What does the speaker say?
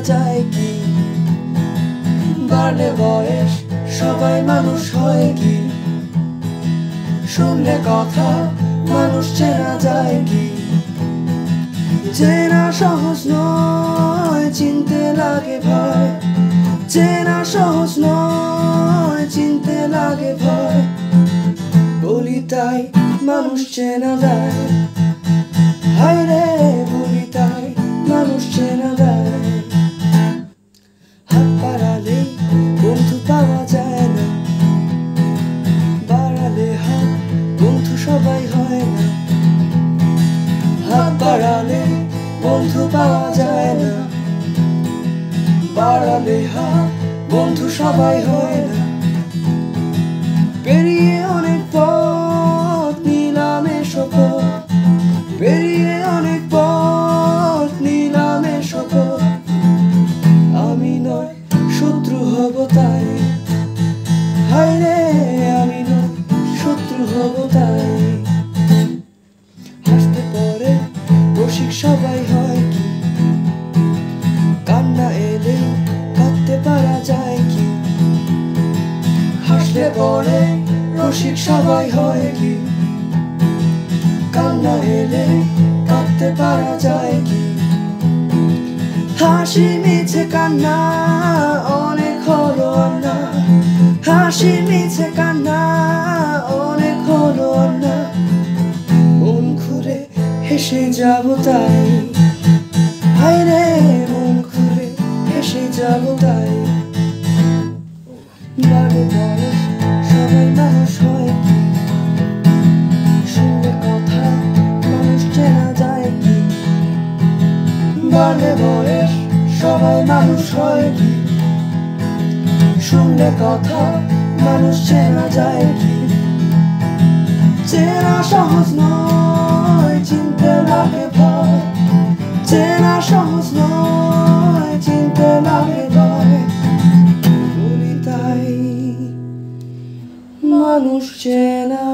যায় কি? বাড়লে বয়স সবাই মানুষ হয় কি? শুনলে কথা মানুষ চেনা যায় কি? চেনা সহজ নয়, চিনতে লাগে ভয়। চেনা সহজ নয়, চিনতে লাগে ভয়। বলি তাই মানুষ চেনা যায়, হায় রে বলি তাই মানুষ চেনা যায়। হাত বাড়ালে বন্ধু পাওয়া যায় না, বাড়ালে হাত বন্ধু সবাই হয় না। হাত বাড়ালে বন্ধু পাওয়া যায় না, বাড়ালে হাত বন্ধু সবাই হয় না। পেরিয়ে অনেক পথ নিলাম শপথ, পেরিয়ে অনেক পথ নিলাম শপথ। আমি নয় শত্রু হব তাই, হায় রে আমি নয় শত্রু হব তাই। হাসতে পরে রসিক সবাই হয় কি? কান্না এলে কাঁদতে পারা যায় কি? হাসলে পরে রসিক সবাই হয় কি? কান্না এলে কাঁদতে পারা যায় কি? হাসি মিছে কান্না অনেক হলো না, হাসি মিছে কান্না অনেক হলো না। মন খুলে হেসে যাব তাই, হায় রে মন খুলে হেসে যাব তাই। বাড়ে বয়স সবাই মানুষ হয় কি? শুনলে কথা মানুষ চেনা যায় কি? বাড়ে বয়স সবাই মানুষ হয় কি? শুনলে কথা মানুষ চেনা যায় কি? চেনা সহজ নয়, চিনতে লাগে ভয়। চেনা সহজ নয়, চিনতে লাগে ভয়। বলি তাই মানুষ চেনা